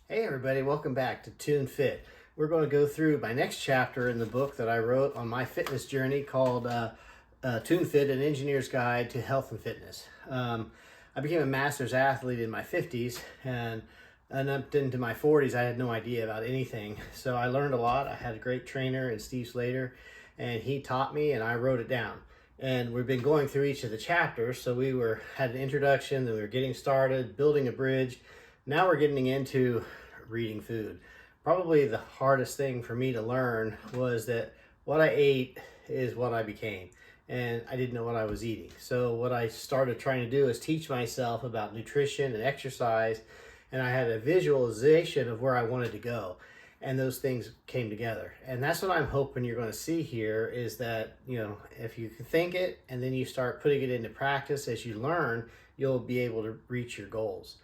Hey everybody, welcome back to Tune Fit. We're going to go through my next chapter in the book that I wrote on my fitness journey called Tune Fit, An Engineer's Guide to Health and Fitness. I became a master's athlete in my 50s and up into my 40s I had no idea about anything. So I learned a lot. I had a great trainer in Steve Slater and he taught me and I wrote it down. And we've been going through each of the chapters. So had an introduction, then we were getting started, building a bridge. Now we're getting into reading food. Probably the hardest thing for me to learn was that what I ate is what I became. And I didn't know what I was eating. So what I started trying to do is teach myself about nutrition and exercise. And I had a visualization of where I wanted to go. And those things came together. And that's what I'm hoping you're going to see here is that, if you can think it and then you start putting it into practice as you learn, you'll be able to reach your goals.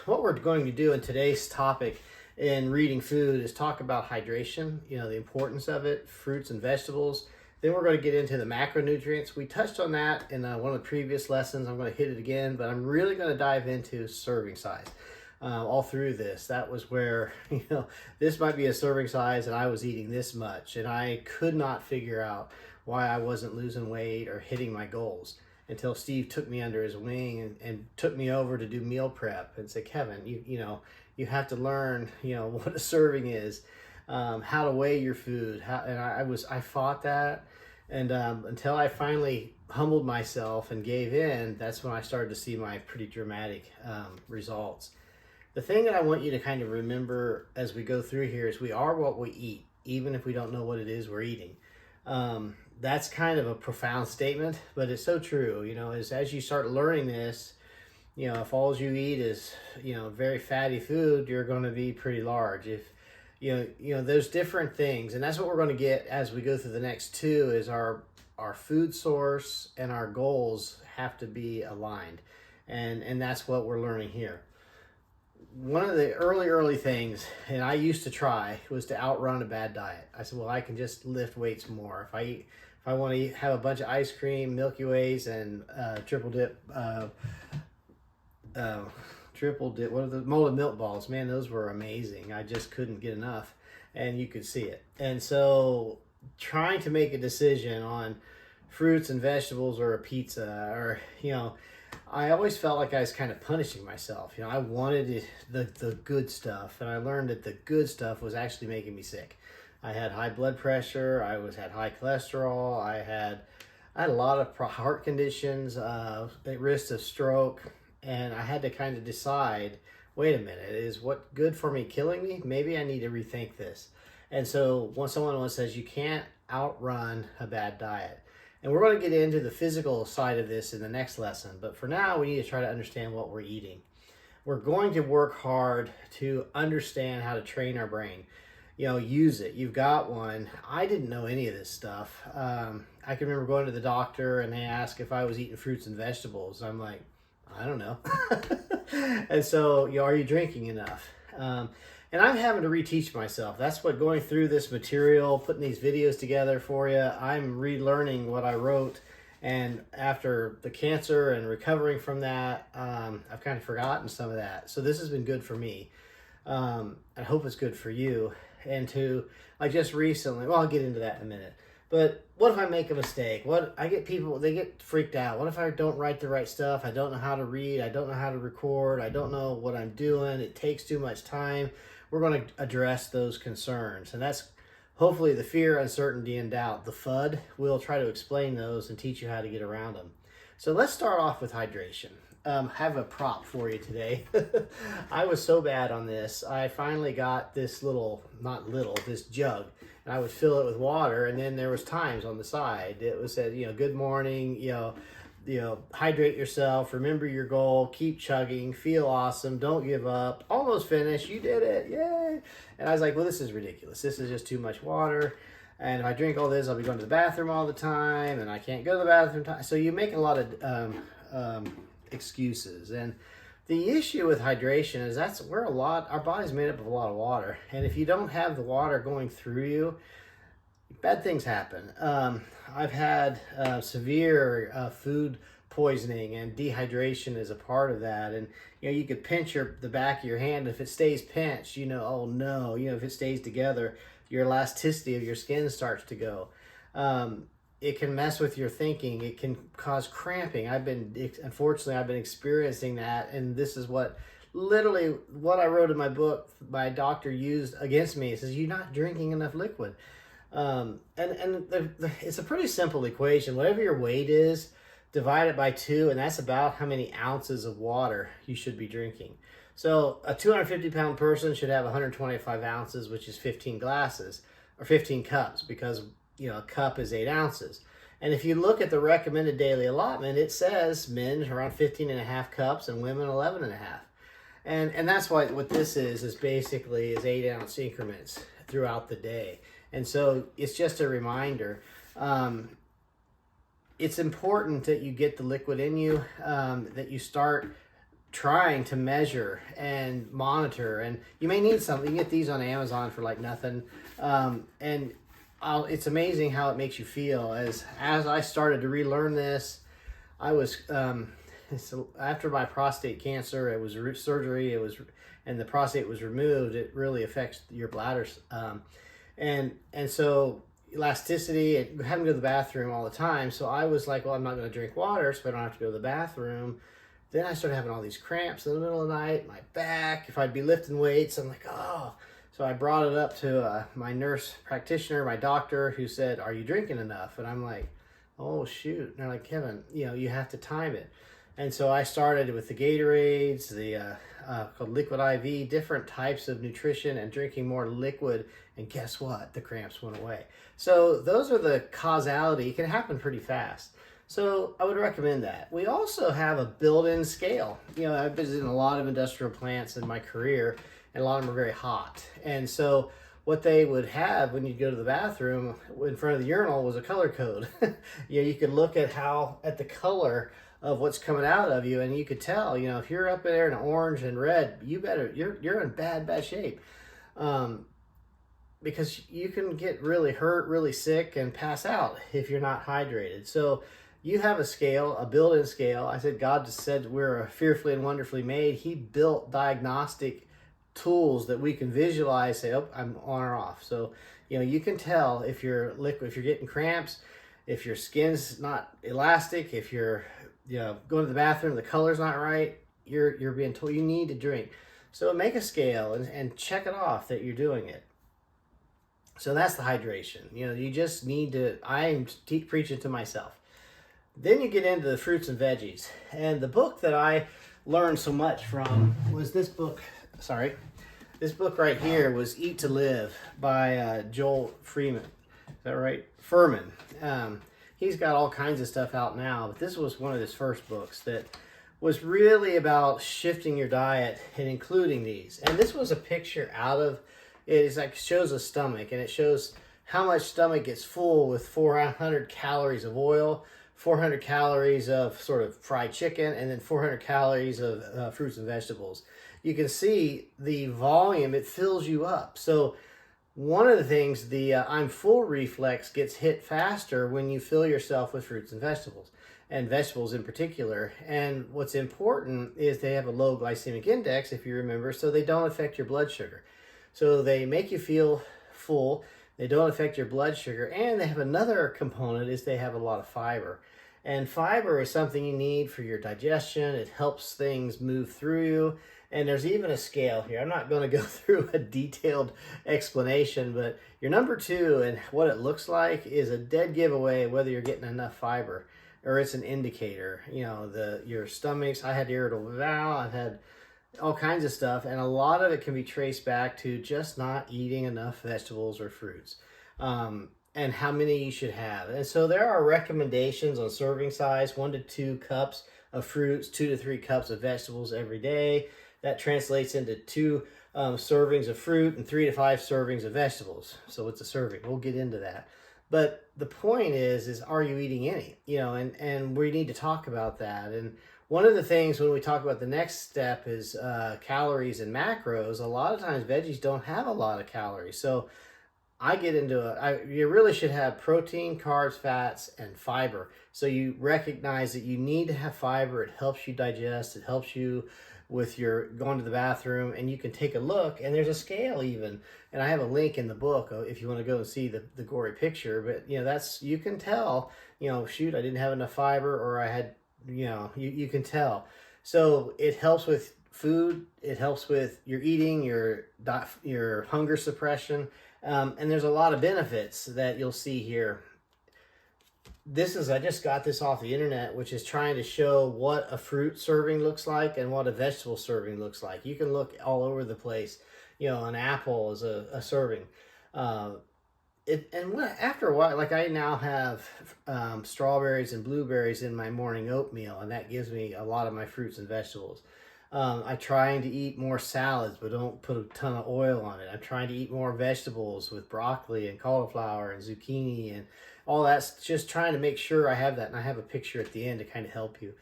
What we're going to do in today's topic in reading food is talk about hydration, the importance of it, fruits and vegetables. Then we're going to get into the macronutrients. We touched on that in one of the previous lessons. I'm going to hit it again, but I'm really going to dive into serving size. All through this, that was where, this might be a serving size and I was eating this much and I could not figure out why I wasn't losing weight or hitting my goals until Steve took me under his wing and took me over to do meal prep and said, Kevin, you have to learn, what a serving is, how to weigh your food. I fought that. And until I finally humbled myself and gave in, that's when I started to see my pretty dramatic results. The thing that I want you to kind of remember as we go through here is we are what we eat, even if we don't know what it is we're eating. That's kind of a profound statement, but it's so true. As you start learning this, if all you eat is, very fatty food, you're going to be pretty large. If, there's different things, and that's what we're going to get as we go through the next two is our food source and our goals have to be aligned. And that's what we're learning here. One of the early things, and I used to try, was to outrun a bad diet. I said, well, I can just lift weights more. If I want to have a bunch of ice cream, Milky Ways, and triple dip, what are the molded milk balls? Man, those were amazing. I just couldn't get enough, and you could see it. And so trying to make a decision on fruits and vegetables or a pizza or, I always felt like I was kind of punishing myself. I wanted the good stuff, and I learned that the good stuff was actually making me sick. I had high blood pressure. I had high cholesterol. I had a lot of heart conditions, at risk of stroke, and I had to kind of decide, wait a minute, is what good for me killing me? Maybe I need to rethink this. And so when someone says you can't outrun a bad diet, and we're going to get into the physical side of this in the next lesson. But for now, we need to try to understand what we're eating. We're going to work hard to understand how to train our brain. Use it. You've got one. I didn't know any of this stuff. I can remember going to the doctor and they asked if I was eating fruits and vegetables. I'm like, I don't know. And so, are you drinking enough? And I'm having to reteach myself. That's what going through this material, putting these videos together for you, I'm relearning what I wrote. And after the cancer and recovering from that, I've kind of forgotten some of that. So this has been good for me. I hope it's good for you. And just recently, well, I'll get into that in a minute. But what if I make a mistake? I get people, they get freaked out. What if I don't write the right stuff? I don't know how to read. I don't know how to record. I don't know what I'm doing. It takes too much time. We're going to address those concerns. And that's hopefully the fear, uncertainty, and doubt. The FUD, we'll try to explain those and teach you how to get around them. So let's start off with hydration. Have a prop for you today. I was so bad on this. I finally got this this jug. And I would fill it with water, and then there was times on the side it was said, good morning, hydrate yourself, remember your goal, keep chugging, feel awesome, don't give up, almost finished, you did it, yay! And I was like, well, this is ridiculous. This is just too much water, and if I drink all this, I'll be going to the bathroom all the time, and I can't go to the bathroom. So you make a lot of excuses, and the issue with hydration is our body's made up of a lot of water. And if you don't have the water going through you, bad things happen. I've had severe food poisoning, and dehydration is a part of that. And you could pinch the back of your hand. If it stays pinched, oh no, if it stays together, your elasticity of your skin starts to go. It can mess with your thinking. It can cause cramping. Unfortunately, I've been experiencing that, and this is literally what I wrote in my book. My doctor used against me. He says, "You're not drinking enough liquid." It's a pretty simple equation. Whatever your weight is, divide it by 2, and that's about how many ounces of water you should be drinking. So a 250-pound person should have 125 ounces, which is 15 glasses, or 15 cups, because a cup is 8 ounces. And if you look at the recommended daily allotment, it says men around 15.5 cups and women 11.5. And that's what this is basically 8-ounce increments throughout the day. And so it's just a reminder. It's important that you get the liquid in you, that you start trying to measure and monitor. And you may need something. You can get these on Amazon for like nothing. It's amazing how it makes you feel. As I started to relearn this, I was after my prostate cancer, it was surgery. And the prostate was removed. It really affects your bladder, and so elasticity. Having to go to the bathroom all the time. So I was like, well, I'm not going to drink water, so I don't have to go to the bathroom. Then I started having all these cramps in the middle of the night. My back. If I'd be lifting weights, I'm like, oh. So I brought it up to my nurse practitioner, my doctor, who said, "Are you drinking enough?" And I'm like, "Oh shoot!" And they're like, "Kevin, you have to time it." And so I started with the Gatorades, the called Liquid IV, different types of nutrition, and drinking more liquid. And guess what? The cramps went away. So those are the causality. It can happen pretty fast. So I would recommend that. We also have a built-in scale. I've visited a lot of industrial plants in my career, and a lot of them are very hot. And so what they would have when you go to the bathroom in front of the urinal was a color code. You could look at the color of what's coming out of you, and you could tell, if you're up there in orange and red, you're in bad shape. Because you can get really hurt, really sick, and pass out if you're not hydrated. So you have a scale, a built-in scale. I said God just said we're fearfully and wonderfully made. He built diagnostic tools that we can visualize, say, oh, I'm on or off. So, you can tell if you're liquid, if you're getting cramps, if your skin's not elastic, if you're going to the bathroom, the color's not right, you're being told you need to drink. So make a scale and check it off that you're doing it. So that's the hydration. You just need to, I'm preaching to myself. Then you get into the fruits and veggies. And the book that I learned so much from was this book. This book right here was Eat to Live by Joel Freeman. Is that right? Furman. He's got all kinds of stuff out now, but this was one of his first books that was really about shifting your diet and including these. And this was a picture shows a stomach, and it shows how much stomach gets full with 400 calories of oil, 400 calories of sort of fried chicken, and then 400 calories of fruits and vegetables. You can see the volume, it fills you up. So one of the things, the I'm full reflex gets hit faster when you fill yourself with fruits and vegetables in particular. And what's important is they have a low glycemic index, if you remember, so they don't affect your blood sugar. So they make you feel full, they don't affect your blood sugar, and they have another component is they have a lot of fiber. And fiber is something you need for your digestion. It helps things move through you. And there's even a scale here. I'm not going to go through a detailed explanation, but your number 2 and what it looks like is a dead giveaway whether you're getting enough fiber, or it's an indicator. Your stomachs, I had irritable bowel, I've had all kinds of stuff, and a lot of it can be traced back to just not eating enough vegetables or fruits, and how many you should have. And so there are recommendations on serving size: 1 to 2 cups of fruits, 2 to 3 cups of vegetables every day. That translates into 2 servings of fruit and 3 to 5 servings of vegetables. So it's a serving. We'll get into that. But the point is are you eating any? And we need to talk about that. And one of the things when we talk about the next step is calories and macros. A lot of times veggies don't have a lot of calories. So I get into you really should have protein, carbs, fats, and fiber. So you recognize that you need to have fiber. It helps you digest. It helps you with your going to the bathroom, and you can take a look, and there's a scale even. And I have a link in the book if you want to go and see the gory picture. But that's, you can tell, shoot, I didn't have enough fiber, or I had, you can tell. So it helps with food. It helps with your eating, your hunger suppression. And there's a lot of benefits that you'll see here. I just got this off the internet, which is trying to show what a fruit serving looks like and what a vegetable serving looks like. You can look all over the place. An apple is a serving. After a while, like I now have strawberries and blueberries in my morning oatmeal, and that gives me a lot of my fruits and vegetables. I'm trying to eat more salads, but don't put a ton of oil on it. I'm trying to eat more vegetables with broccoli and cauliflower and zucchini and all that's, just trying to make sure I have that. And I have a picture at the end to kind of help you.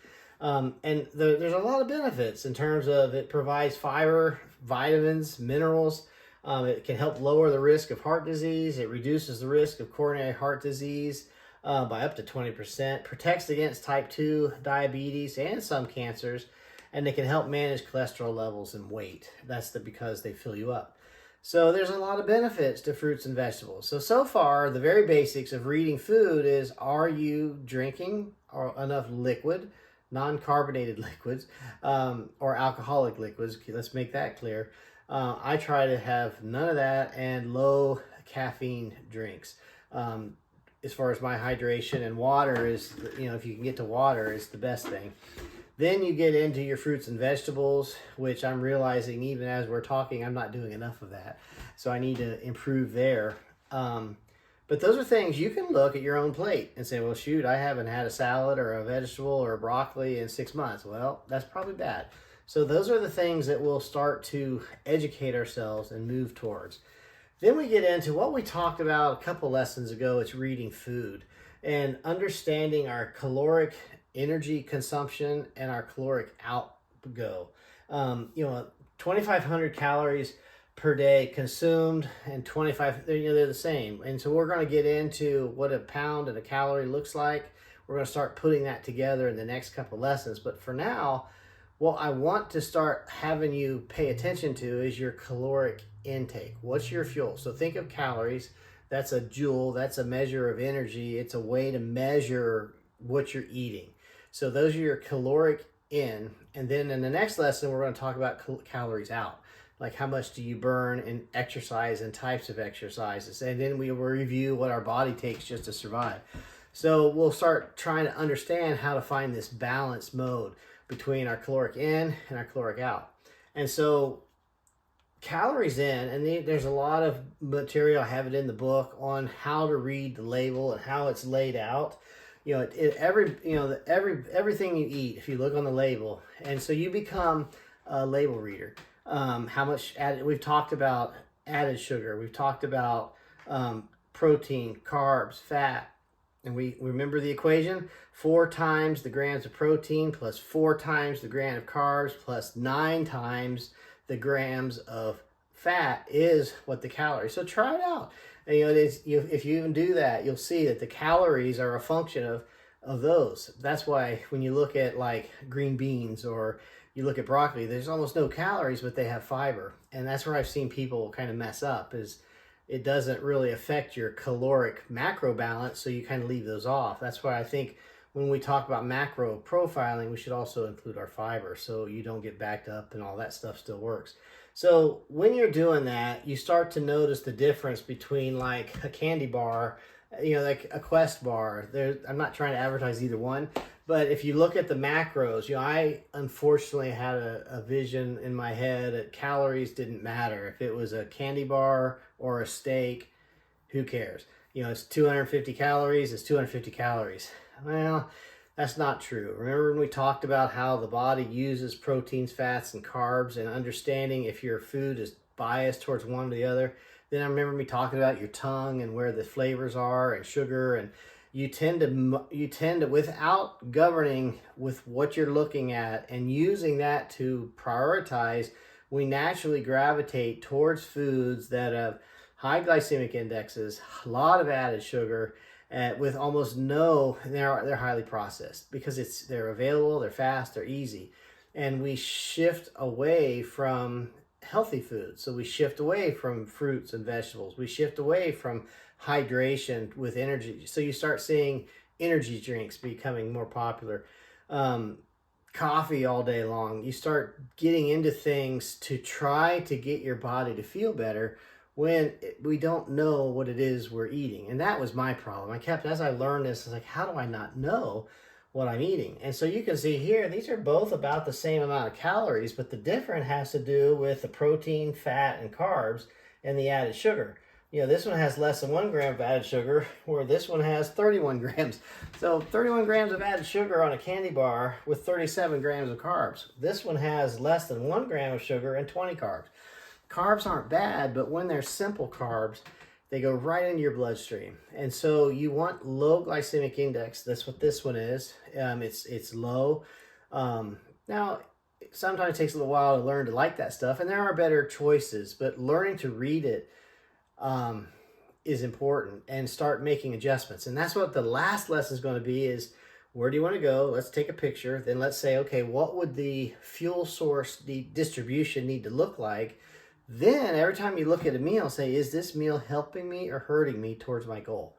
There's a lot of benefits in terms of it provides fiber, vitamins, minerals. It can help lower the risk of heart disease. It reduces the risk of coronary heart disease by up to 20%. Protects against type 2 diabetes and some cancers. And they can help manage cholesterol levels and weight. That's because they fill you up. So there's a lot of benefits to fruits and vegetables. So far, the very basics of reading food is, are you drinking enough liquid, non-carbonated liquids, or alcoholic liquids? Let's make that clear. I try to have none of that and low caffeine drinks. As far as my hydration, and water is, if you can get to water, is the best thing. Then you get into your fruits and vegetables, which I'm realizing even as we're talking, I'm not doing enough of that. So I need to improve there. But those are things you can look at your own plate and say, well, shoot, I haven't had a salad or a vegetable or a broccoli in 6 months. Well, that's probably bad. So those are the things that we'll start to educate ourselves and move towards. Then we get into what we talked about a couple lessons ago. It's reading food and understanding our caloric energy consumption and our caloric outgo. 2,500 calories per day consumed, and 25, they're the same. And so we're going to get into what a pound and a calorie looks like. We're going to start putting that together in the next couple lessons. But for now, what I want to start having you pay attention to is your caloric intake. What's your fuel? So think of calories. That's a joule. That's a measure of energy. It's a way to measure what you're eating. So those are your caloric in. And then in the next lesson, we're going to talk about calories out. Like how much do you burn in exercise and types of exercises. And then we will review what our body takes just to survive. So we'll start trying to understand how to find this balanced mode between our caloric in and our caloric out. And so calories in, and there's a lot of material, I have it in the book, on how to read the label and how it's laid out. Everything you eat, if you look on the label, and so you become a label reader. How much added? We've talked about added sugar. We've talked about protein, carbs, fat, and we remember the equation: 4 times the grams of protein plus 4 times the gram of carbs plus 9 times the grams of fat is what the calories. So try it out. And, if you even do that, you'll see that the calories are a function of those. That's why when you look at like green beans or you look at broccoli, there's almost no calories, but they have fiber. And that's where I've seen people kind of mess up, is it doesn't really affect your caloric macro balance, so you kind of leave those off. That's why I think when we talk about macro profiling, we should also include our fiber so you don't get backed up and all that stuff still works. So when you're doing that, you start to notice the difference between like a candy bar, like a Quest bar. I'm not trying to advertise either one, but if you look at the macros, I unfortunately had a vision in my head that calories didn't matter. If it was a candy bar or a steak, who cares? It's 250 calories, it's 250 calories. Well, that's not true. Remember when we talked about how the body uses proteins, fats, and carbs, and understanding if your food is biased towards one or the other? Then I remember me talking about your tongue and where the flavors are and sugar, and you tend to, without governing with what you're looking at and using that to prioritize, we naturally gravitate towards foods that have high glycemic indexes, a lot of added sugar, with almost no. They're highly processed because they're available, they're fast, they're easy, and we shift away from healthy foods. So we shift away from fruits and vegetables. We shift away from hydration with energy. So you start seeing energy drinks becoming more popular. Coffee all day long. You start getting into things to try to get your body to feel better when we don't know what it is we're eating. And that was my problem. As I learned this, I was like, how do I not know what I'm eating? And so you can see here, these are both about the same amount of calories, but the difference has to do with the protein, fat, and carbs and the added sugar. This one has less than 1 gram of added sugar, where this one has 31 grams. So 31 grams of added sugar on a candy bar with 37 grams of carbs. This one has less than 1 gram of sugar and 20 carbs. Carbs aren't bad, but when they're simple carbs, they go right into your bloodstream. And so you want low glycemic index. That's what this one is. It's low. Now, sometimes it takes a little while to learn to like that stuff, and there are better choices, but learning to read it is important, and start making adjustments. And that's what the last lesson is going to be, is where do you want to go? Let's take a picture. Then let's say, okay, what would the fuel source, the distribution need to look like? Then every time you look at a meal, say, is this meal helping me or hurting me towards my goal?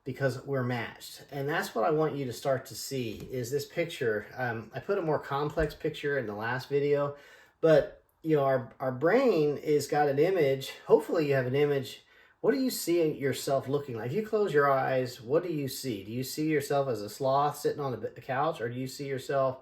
Because we're matched. And that's what I want you to start to see, is this picture. I put a more complex picture in the last video, but our brain is got an image. Hopefully you have an image. What do you see yourself looking like? If you close your eyes, what do you see? Do you see yourself as a sloth sitting on the couch, or do you see yourself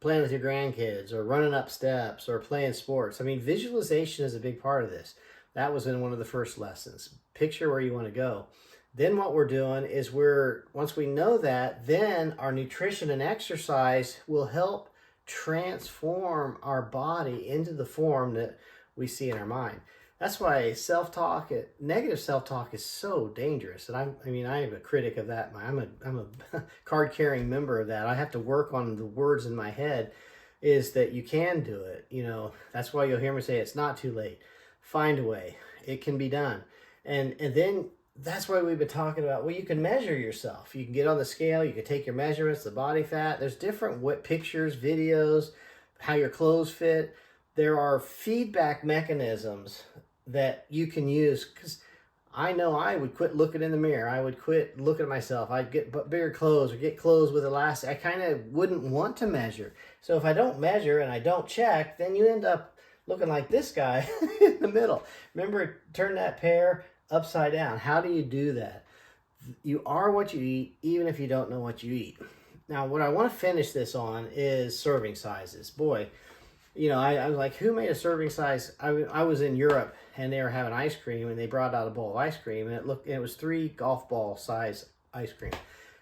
playing with your grandkids, or running up steps, or playing sports? I mean, visualization is a big part of this. That was in one of the first lessons. Picture where you want to go. Then what we're doing is once we know that, then our nutrition and exercise will help transform our body into the form that we see in our mind. That's why negative self-talk is so dangerous. And I am a critic of that. I'm a card-carrying member of that. I have to work on the words in my head, is that you can do it. That's why you'll hear me say it's not too late. Find a way. It can be done. And then that's why we've been talking about, well, you can measure yourself. You can get on the scale. You can take your measurements, the body fat. There's different pictures, videos, how your clothes fit. There are feedback mechanisms that you can use, because I know I would quit looking in the mirror. I would quit looking at myself. I'd get bigger clothes, or get clothes with elastic. I kind of wouldn't want to measure. So if I don't measure and I don't check, then you end up looking like this guy in the middle. Remember, turn that pear upside down. How do you do that? You are what you eat, even if you don't know what you eat. Now, what I want to finish this on is serving sizes. Boy, I was like, who made a serving size? I was in Europe, and they were having ice cream, and they brought out a bowl of ice cream, and it was 3 golf ball size ice cream.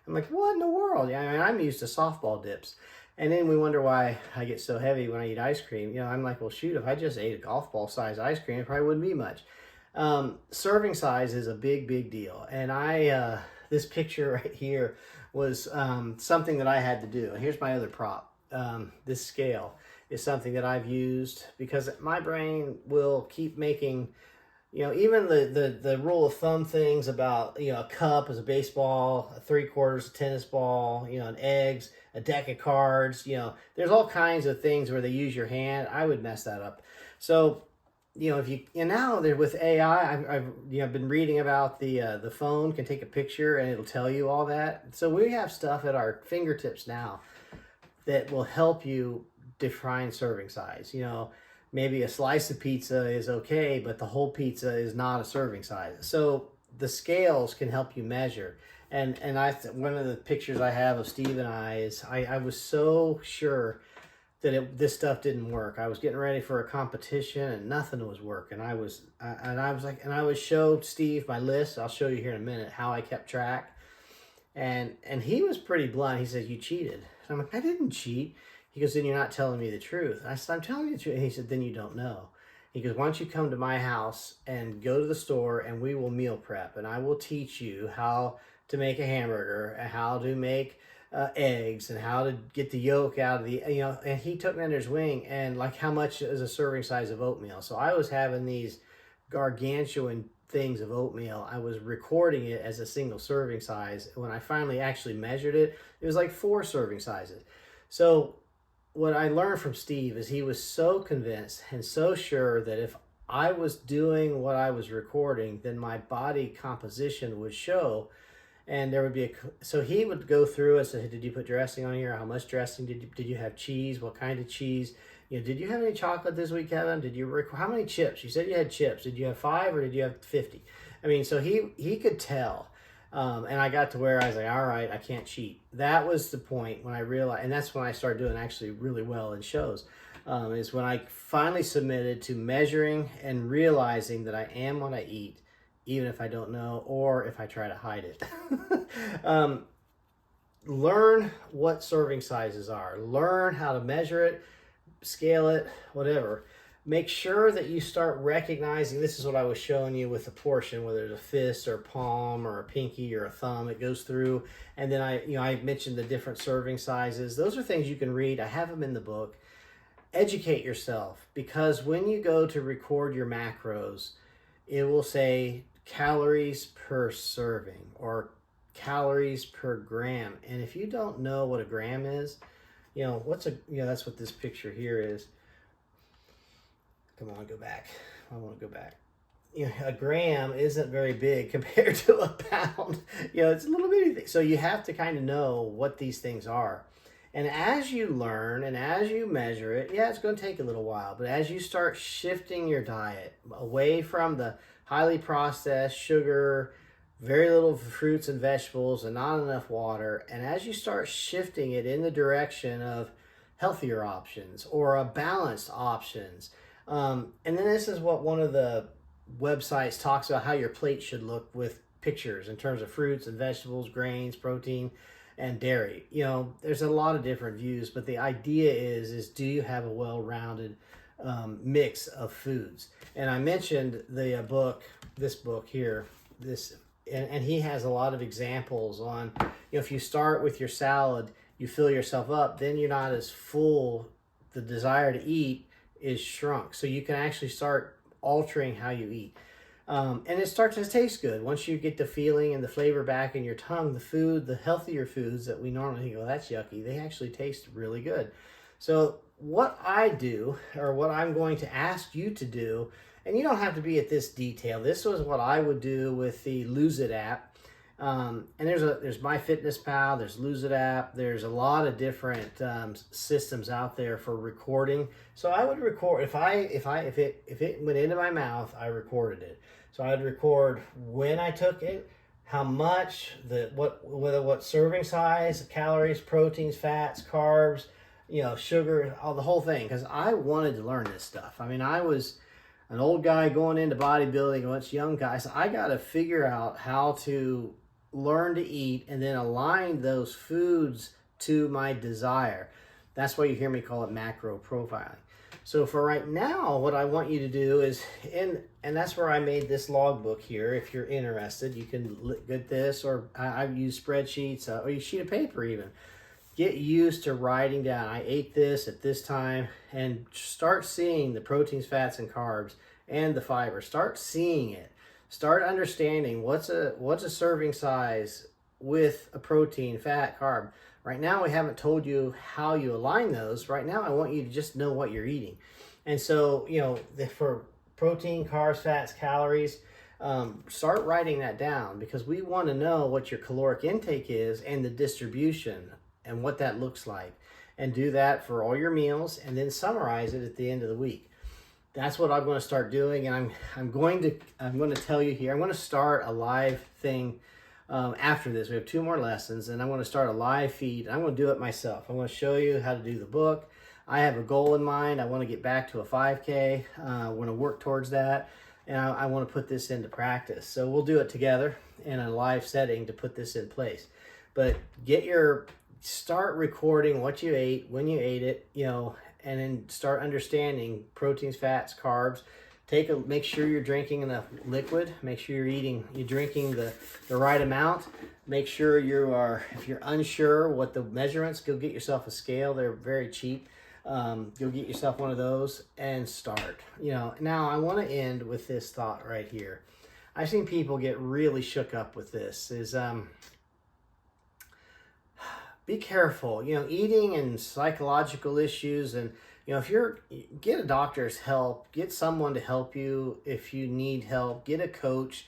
I'm like, what in the world? I'm used to softball dips. And then we wonder why I get so heavy when I eat ice cream. I'm like, well, shoot, if I just ate a golf ball size ice cream, it probably wouldn't be much. Serving size is a big, big deal. And this picture right here was something that I had to do. Here's my other prop. This scale is something that I've used, because my brain will keep making, even the rule of thumb things about, a cup is a baseball, 3/4 a tennis ball, an eggs, a deck of cards, there's all kinds of things where they use your hand. I would mess that up. So, now they're with AI, I've been reading about the phone can take a picture and it'll tell you all that. So we have stuff at our fingertips now that will help you define serving size. Maybe a slice of pizza is okay, but the whole pizza is not a serving size. So the scales can help you measure. And one of the pictures I have of Steve and I is I was so sure that this stuff didn't work. I was getting ready for a competition and nothing was working. I would show Steve my list. I'll show you here in a minute how I kept track. And he was pretty blunt. He said, "You cheated." And I'm like, "I didn't cheat." He goes, "Then you're not telling me the truth." I said, "I'm telling you the truth." And he said, "Then you don't know." He goes, "Why don't you come to my house and go to the store and we will meal prep, and I will teach you how to make a hamburger and how to make eggs and how to get the yolk out of the, and he took me under his wing, and like, how much is a serving size of oatmeal? So I was having these gargantuan things of oatmeal, I was recording it as a single serving size. When I finally actually measured it, it was like 4 serving sizes. So what I learned from Steve is he was so convinced and so sure that if I was doing what I was recording, then my body composition would show, and there would be so he would go through and say, did you put dressing on here? How much dressing did you have? Cheese? What kind of cheese? Did you have any chocolate this week, Kevin? Did you how many chips? You said you had chips. Did you have 5 or did you have 50? I mean, so he could tell. And I got to where I was like, all right, I can't cheat. That was the point when I realized, and that's when I started doing actually really well in shows, is when I finally submitted to measuring and realizing that I am what I eat, even if I don't know, or if I try to hide it. Learn what serving sizes are. Learn how to measure it, scale it, whatever. Make sure that you start recognizing, this is what I was showing you with the portion, whether it's a fist or a palm or a pinky or a thumb, it goes through. And then I mentioned the different serving sizes. Those are things you can read. I have them in the book. Educate yourself, because when you go to record your macros, it will say calories per serving or calories per gram. And if you don't know what a gram is, that's what this picture here is. Come on, go back. I want to go back. A gram isn't very big compared to a pound. It's a little bitty thing. So you have to kind of know what these things are. And as you learn and as you measure it, it's going to take a little while. But as you start shifting your diet away from the highly processed sugar, very little fruits and vegetables, and not enough water, and as you start shifting it in the direction of healthier options or a balanced options, and then this is what one of the websites talks about, how your plate should look with pictures in terms of fruits and vegetables, grains, protein, and dairy. There's a lot of different views, but the idea is do you have a well-rounded mix of foods? And I mentioned the book, this book here, and he has a lot of examples on, if you start with your salad, you fill yourself up, then you're not as full. The desire to eat is shrunk. So you can actually start altering how you eat. And it starts to taste good. Once you get the feeling and the flavor back in your tongue, the healthier foods that we normally go, that's yucky, they actually taste really good. So what I do, or what I'm going to ask you to do, and you don't have to be at this detail. This was what I would do with the Lose It app. And there's MyFitnessPal, there's Lose It app, there's a lot of different systems out there for recording. So I would record if it went into my mouth, I recorded it. So I'd record when I took it, how much, what serving size, calories, proteins, fats, carbs, sugar, all the whole thing, because I wanted to learn this stuff. I mean, I was an old guy going into bodybuilding, once young guys. I got to figure out how to learn to eat and then align those foods to my desire. That's why you hear me call it macro profiling. So for right now, what I want you to do is, and that's where I made this logbook here. If you're interested, you can get this, or I use spreadsheets, or a sheet of paper even. Get used to writing down, I ate this at this time, and start seeing the proteins, fats, and carbs, and the fiber. Start seeing it. Start understanding what's a serving size with a protein, fat, carb. Right now, we haven't told you how you align those. Right now, I want you to just know what you're eating. And so, for protein, carbs, fats, calories, start writing that down, because we want to know what your caloric intake is and the distribution and what that looks like, and do that for all your meals, and then summarize it at the end of the week. That's what I'm going to start doing, and I'm going to tell you here. I'm going to start a live thing after this. We have 2 more lessons, and I'm going to start a live feed. I'm going to do it myself. I'm going to show you how to do the book. I have a goal in mind. I want to get back to a 5K. I want to work towards that, and I want to put this into practice. So we'll do it together in a live setting to put this in place. But start recording what you ate, when you ate it, and then start understanding proteins, fats, carbs. Make sure you're drinking enough liquid. Make sure you're drinking the right amount. Make sure if you're unsure what the measurements, go get yourself a scale. They're very cheap. Go get yourself one of those and start. Now I want to end with this thought right here. I've seen people get really shook up with this is be careful, eating and psychological issues. And, if you're, get a doctor's help, get someone to help you. If you need help, get a coach.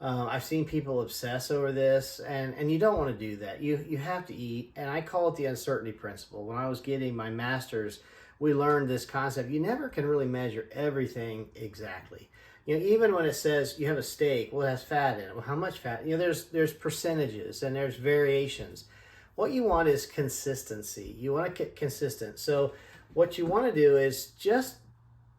I've seen people obsess over this, and you don't want to do that. You have to eat, and I call it the uncertainty principle. When I was getting my master's, we learned this concept. You never can really measure everything exactly. Even when it says you have a steak, well, it has fat in it. Well, how much fat? There's percentages and there's variations. What you want is consistency. You want to get consistent. So what you want to do is just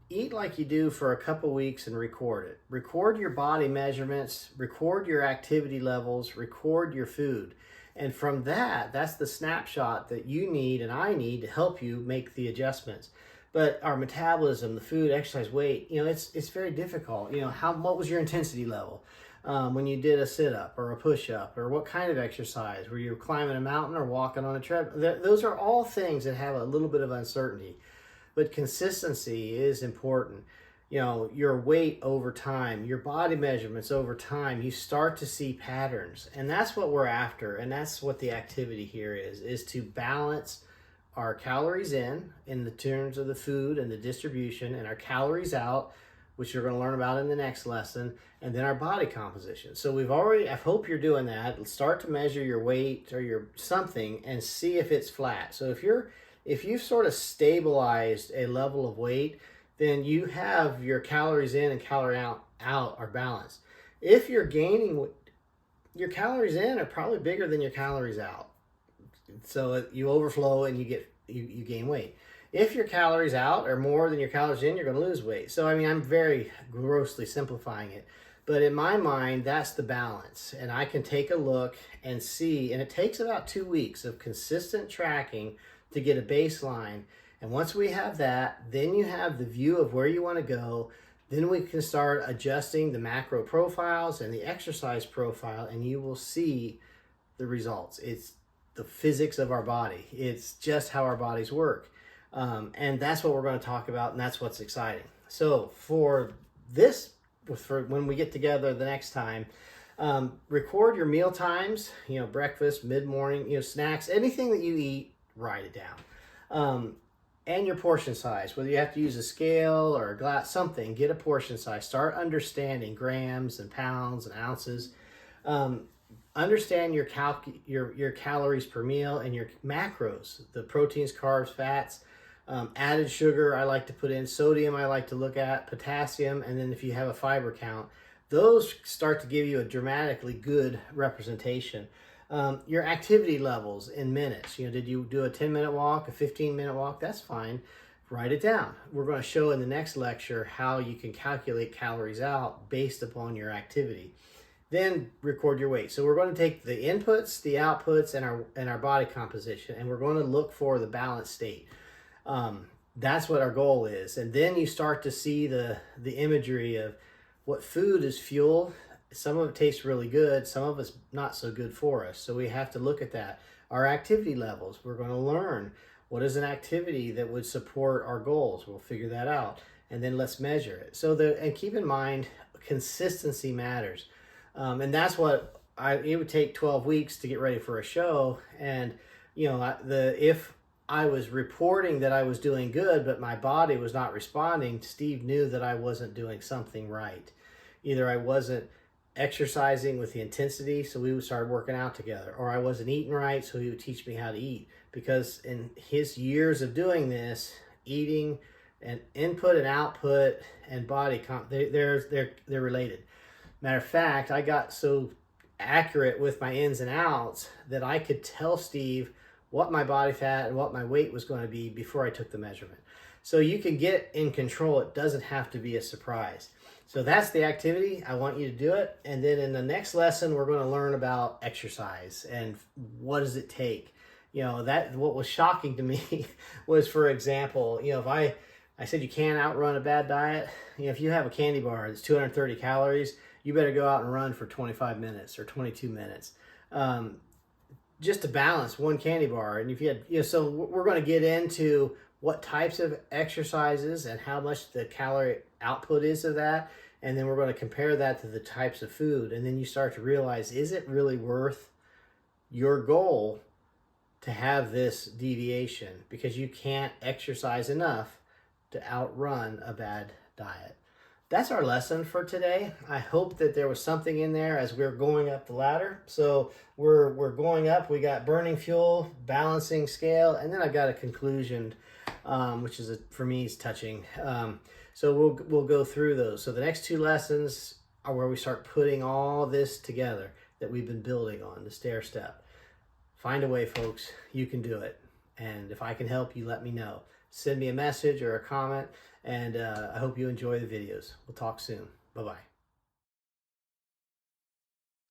eat like you do for a couple weeks and record it. Record your body measurements, record your activity levels, record your food. And from that, that's the snapshot that you need and I need to help you make the adjustments. But our metabolism, the food, exercise, weight, it's very difficult. What was your intensity level when you did a sit-up or a push-up, or what kind of exercise? Were you climbing a mountain or walking on a treadmill? Those are all things that have a little bit of uncertainty. But consistency is important. Your weight over time, your body measurements over time, you start to see patterns. And that's what we're after. And that's what the activity here is to balance our calories in the terms of the food and the distribution, and our calories out, which you're going to learn about in the next lesson, and then our body composition. So I hope you're doing that. Start to measure your weight or your something and see if it's flat. So if you've sort of stabilized a level of weight, then you have your calories in and calorie out are balanced. If you're gaining, your calories in are probably bigger than your calories out. So you overflow and you gain weight. If your calories out are more than your calories in, you're going to lose weight. So, I'm very grossly simplifying it. But in my mind, that's the balance. And I can take a look and see, and it takes about 2 weeks of consistent tracking to get a baseline. And once we have that, then you have the view of where you want to go. Then we can start adjusting the macro profiles and the exercise profile, and you will see the results. It's the physics of our body. It's just how our bodies work. And that's what we're going to talk about, and that's what's exciting. So for when we get together the next time, record your meal times, breakfast, mid-morning, snacks, anything that you eat, write it down. And your portion size, whether you have to use a scale or a glass, something, get a portion size. Start understanding grams and pounds and ounces. Understand your calories per meal and your macros, the proteins, carbs, fats, added sugar I like to put in, sodium I like to look at, potassium, and then if you have a fiber count, those start to give you a dramatically good representation. Your activity levels in minutes. Did you do a 10-minute walk, a 15-minute walk? That's fine. Write it down. We're going to show in the next lecture how you can calculate calories out based upon your activity. Then record your weight. So we're going to take the inputs, the outputs, and our body composition, and we're going to look for the balanced state. That's what our goal is. And then you start to see the imagery of what food is fuel. Some of it tastes really good. Some of it's not so good for us. So we have to look at that. Our activity levels. We're going to learn what is an activity that would support our goals. We'll figure that out. And then let's measure it. And keep in mind, consistency matters. And that's what it would take 12 weeks to get ready for a show. And, if I was reporting that I was doing good, but my body was not responding, Steve knew that I wasn't doing something right. Either I wasn't exercising with the intensity, so we would start working out together, or I wasn't eating right, so he would teach me how to eat. Because in his years of doing this, eating and input and output and body they're related. Matter of fact, I got so accurate with my ins and outs that I could tell Steve what my body fat and what my weight was going to be before I took the measurement. So you can get in control. It doesn't have to be a surprise. So that's the activity. I want you to do it. And then in the next lesson, we're going to learn about exercise and what does it take. What was shocking to me was, for example, if I said you can't outrun a bad diet. If you have a candy bar that's 230 calories, you better go out and run for 25 minutes or 22 minutes. Just to balance one candy bar. And if you had, so we're going to get into what types of exercises and how much the calorie output is of that. And then we're going to compare that to the types of food. And then you start to realize, is it really worth your goal to have this deviation? Because you can't exercise enough to outrun a bad diet. That's our lesson for today. I hope that there was something in there as we're going up the ladder. So we're going up. We got burning fuel, balancing scale, and then I've got a conclusion, which is for me is touching. So we'll go through those. So the next two lessons are where we start putting all this together that we've been building on, the stair step. Find a way, folks. You can do it. And if I can help you, let me know. Send me a message or a comment, and I hope you enjoy the videos. We'll talk soon. Bye-bye.